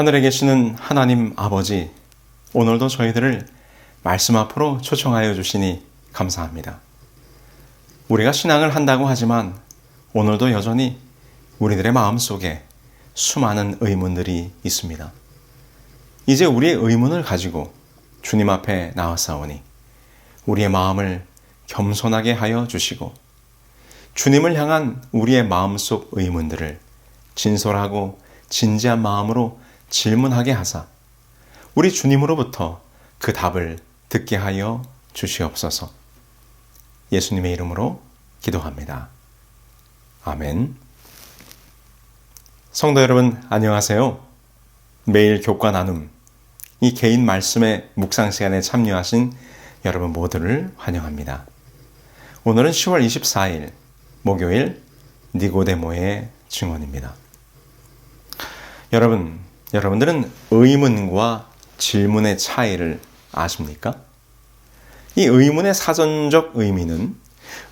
하늘에 계시는 하나님 아버지, 오늘도 저희들을 말씀 앞으로 초청하여 주시니 감사합니다. 우리가 신앙을 한다고 하지만 오늘도 여전히 우리들의 마음속에 수많은 의문들이 있습니다. 이제 우리의 의문을 가지고 주님 앞에 나아싸우니 우리의 마음을 겸손하게 하여 주시고 주님을 향한 우리의 마음속 의문들을 진솔하고 진지한 마음으로 질문하게 하사 우리 주님으로부터 그 답을 듣게 하여 주시옵소서. 예수님의 이름으로 기도합니다. 아멘. 성도 여러분, 안녕하세요. 매일 교과 나눔, 이 개인 말씀의 묵상 시간에 참여하신 여러분 모두를 환영합니다. 오늘은 10월 24일 목요일 니고데모의 증언입니다. 여러분들은 의문과 질문의 차이를 아십니까? 이 의문의 사전적 의미는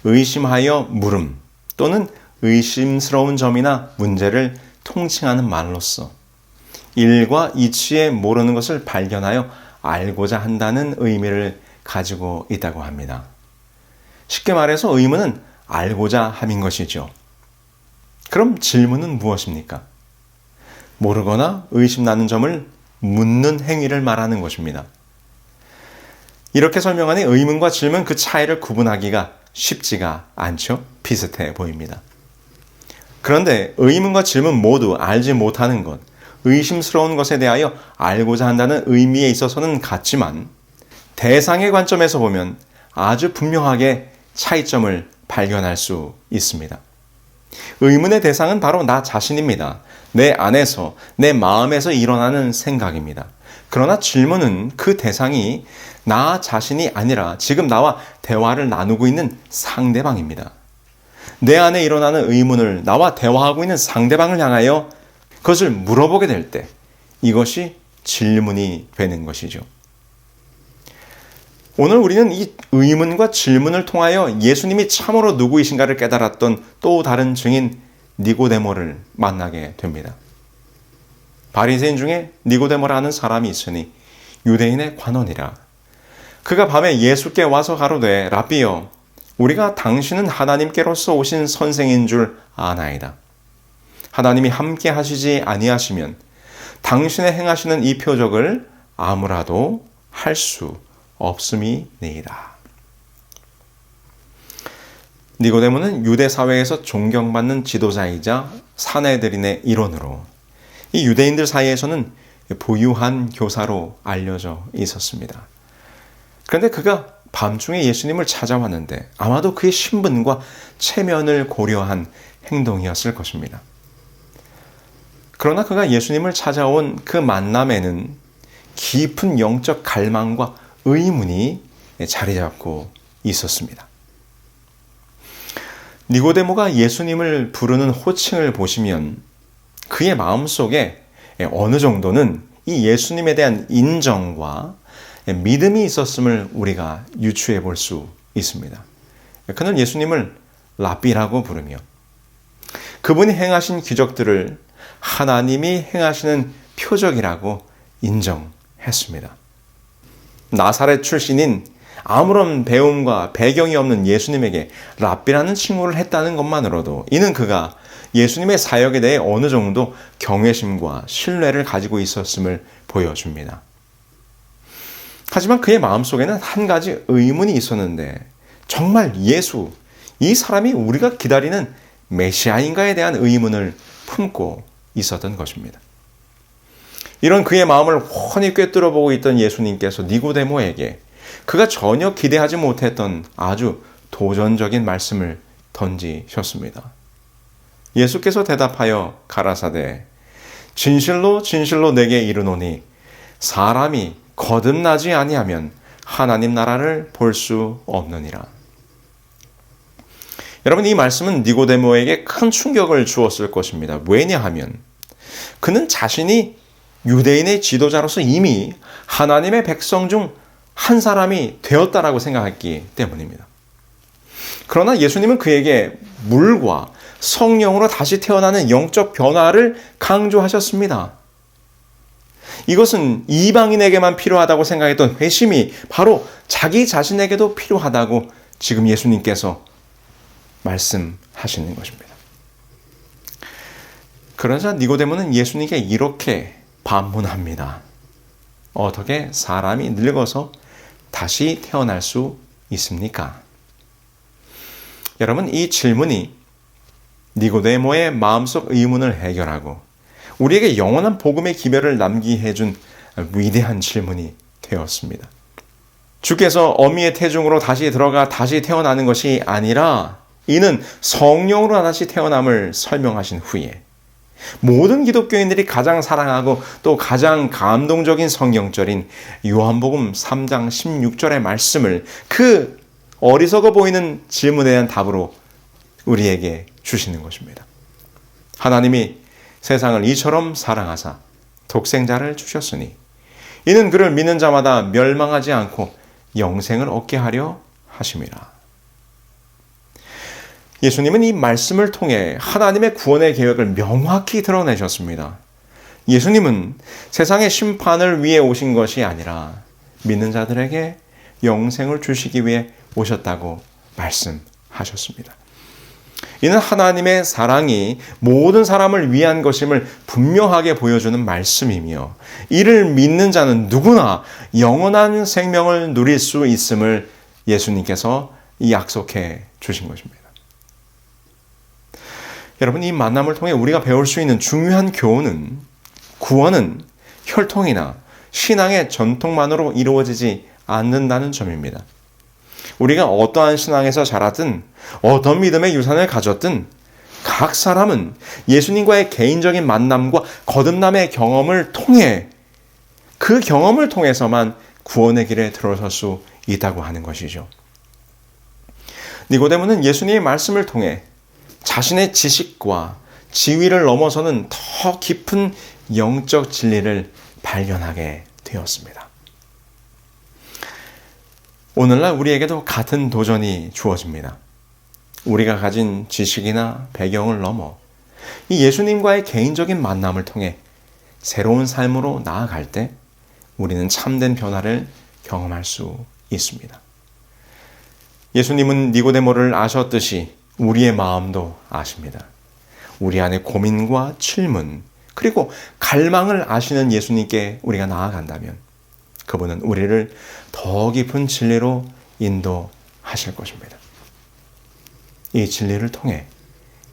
의심하여 물음 또는 의심스러운 점이나 문제를 통칭하는 말로서 일과 이치에 모르는 것을 발견하여 알고자 한다는 의미를 가지고 있다고 합니다. 쉽게 말해서 의문은 알고자 함인 것이죠. 그럼 질문은 무엇입니까? 모르거나 의심나는 점을 묻는 행위를 말하는 것입니다. 이렇게 설명하니 의문과 질문 그 차이를 구분하기가 쉽지가 않죠? 비슷해 보입니다. 그런데 의문과 질문 모두 알지 못하는 것, 의심스러운 것에 대하여 알고자 한다는 의미에 있어서는 같지만 대상의 관점에서 보면 아주 분명하게 차이점을 발견할 수 있습니다. 의문의 대상은 바로 나 자신입니다. 내 안에서, 내 마음에서 일어나는 생각입니다. 그러나 질문은 그 대상이 나 자신이 아니라 지금 나와 대화를 나누고 있는 상대방입니다. 내 안에 일어나는 의문을 나와 대화하고 있는 상대방을 향하여 그것을 물어보게 될 때 이것이 질문이 되는 것이죠. 오늘 우리는 이 의문과 질문을 통하여 예수님이 참으로 누구이신가를 깨달았던 또 다른 증인 니고데모를 만나게 됩니다. 바리새인 중에 니고데모라는 사람이 있으니 유대인의 관원이라. 그가 밤에 예수께 와서 가로되 라비여, 우리가 당신은 하나님께로서 오신 선생인 줄 아나이다. 하나님이 함께 하시지 아니하시면 당신의 행하시는 이 표적을 아무라도 할 수 없음이니이다. 니고데모는 유대 사회에서 존경받는 지도자이자 사내들인의 일원으로 이 유대인들 사이에서는 부유한 교사로 알려져 있었습니다. 그런데 그가 밤중에 예수님을 찾아왔는데 아마도 그의 신분과 체면을 고려한 행동이었을 것입니다. 그러나 그가 예수님을 찾아온 그 만남에는 깊은 영적 갈망과 의문이 자리 잡고 있었습니다. 니고데모가 예수님을 부르는 호칭을 보시면 그의 마음속에 어느 정도는 이 예수님에 대한 인정과 믿음이 있었음을 우리가 유추해 볼 수 있습니다. 그는 예수님을 라비라고 부르며 그분이 행하신 기적들을 하나님이 행하시는 표적이라고 인정했습니다. 나사렛 출신인 아무런 배움과 배경이 없는 예수님에게 랍비라는 칭호를 했다는 것만으로도 이는 그가 예수님의 사역에 대해 어느 정도 경외심과 신뢰를 가지고 있었음을 보여줍니다. 하지만 그의 마음속에는 한 가지 의문이 있었는데 정말 예수, 이 사람이 우리가 기다리는 메시아인가에 대한 의문을 품고 있었던 것입니다. 이런 그의 마음을 훤히 꿰뚫어 보고 있던 예수님께서 니고데모에게 그가 전혀 기대하지 못했던 아주 도전적인 말씀을 던지셨습니다. 예수께서 대답하여 가라사대 진실로 진실로 내게 이르노니 사람이 거듭나지 아니하면 하나님 나라를 볼 수 없느니라. 여러분, 이 말씀은 니고데모에게 큰 충격을 주었을 것입니다. 왜냐하면 그는 자신이 유대인의 지도자로서 이미 하나님의 백성 중 한 사람이 되었다라고 생각했기 때문입니다. 그러나 예수님은 그에게 물과 성령으로 다시 태어나는 영적 변화를 강조하셨습니다. 이것은 이방인에게만 필요하다고 생각했던 회심이 바로 자기 자신에게도 필요하다고 지금 예수님께서 말씀하시는 것입니다. 그러자 니고데모는 예수님께 이렇게 반문합니다. 어떻게 사람이 늙어서 다시 태어날 수 있습니까? 여러분, 이 질문이 니고데모의 마음속 의문을 해결하고 우리에게 영원한 복음의 기별을 남기게 해준 위대한 질문이 되었습니다. 주께서 어미의 태중으로 다시 들어가 다시 태어나는 것이 아니라 이는 성령으로 다시 태어남을 설명하신 후에 모든 기독교인들이 가장 사랑하고 또 가장 감동적인 성경절인 요한복음 3장 16절의 말씀을 그 어리석어 보이는 질문에 대한 답으로 우리에게 주시는 것입니다. 하나님이 세상을 이처럼 사랑하사 독생자를 주셨으니 이는 그를 믿는 자마다 멸망하지 않고 영생을 얻게 하려 하심이라. 예수님은 이 말씀을 통해 하나님의 구원의 계획을 명확히 드러내셨습니다. 예수님은 세상의 심판을 위해 오신 것이 아니라 믿는 자들에게 영생을 주시기 위해 오셨다고 말씀하셨습니다. 이는 하나님의 사랑이 모든 사람을 위한 것임을 분명하게 보여주는 말씀이며 이를 믿는 자는 누구나 영원한 생명을 누릴 수 있음을 예수님께서 약속해 주신 것입니다. 여러분, 이 만남을 통해 우리가 배울 수 있는 중요한 교훈은 구원은 혈통이나 신앙의 전통만으로 이루어지지 않는다는 점입니다. 우리가 어떠한 신앙에서 자랐든 어떤 믿음의 유산을 가졌든 각 사람은 예수님과의 개인적인 만남과 거듭남의 경험을 통해 그 경험을 통해서만 구원의 길에 들어설 수 있다고 하는 것이죠. 니고데모는 예수님의 말씀을 통해 자신의 지식과 지위를 넘어서는 더 깊은 영적 진리를 발견하게 되었습니다. 오늘날 우리에게도 같은 도전이 주어집니다. 우리가 가진 지식이나 배경을 넘어 이 예수님과의 개인적인 만남을 통해 새로운 삶으로 나아갈 때 우리는 참된 변화를 경험할 수 있습니다. 예수님은 니고데모를 아셨듯이 우리의 마음도 아십니다. 우리 안에 고민과 질문 그리고 갈망을 아시는 예수님께 우리가 나아간다면 그분은 우리를 더 깊은 진리로 인도하실 것입니다. 이 진리를 통해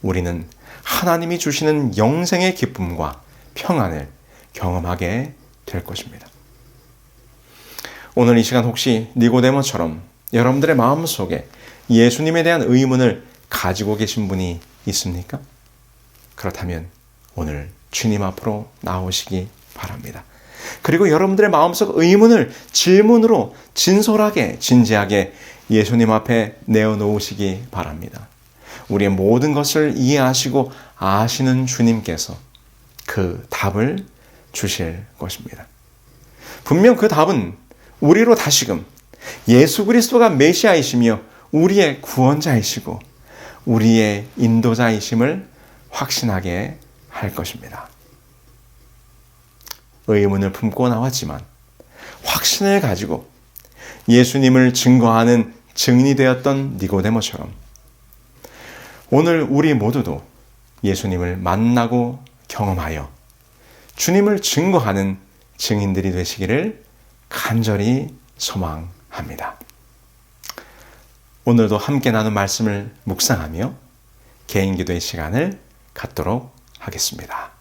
우리는 하나님이 주시는 영생의 기쁨과 평안을 경험하게 될 것입니다. 오늘 이 시간 혹시 니고데모처럼 여러분들의 마음속에 예수님에 대한 의문을 가지고 계신 분이 있습니까? 그렇다면 오늘 주님 앞으로 나오시기 바랍니다. 그리고 여러분들의 마음속 의문을 질문으로 진솔하게 진지하게 예수님 앞에 내어놓으시기 바랍니다. 우리의 모든 것을 이해하시고 아시는 주님께서 그 답을 주실 것입니다. 분명 그 답은 우리로 다시금 예수 그리스도가 메시아이시며 우리의 구원자이시고 우리의 인도자이심을 확신하게 할 것입니다. 의문을 품고 나왔지만 확신을 가지고 예수님을 증거하는 증인이 되었던 니고데모처럼 오늘 우리 모두도 예수님을 만나고 경험하여 주님을 증거하는 증인들이 되시기를 간절히 소망합니다. 오늘도 함께 나눈 말씀을 묵상하며 개인 기도의 시간을 갖도록 하겠습니다.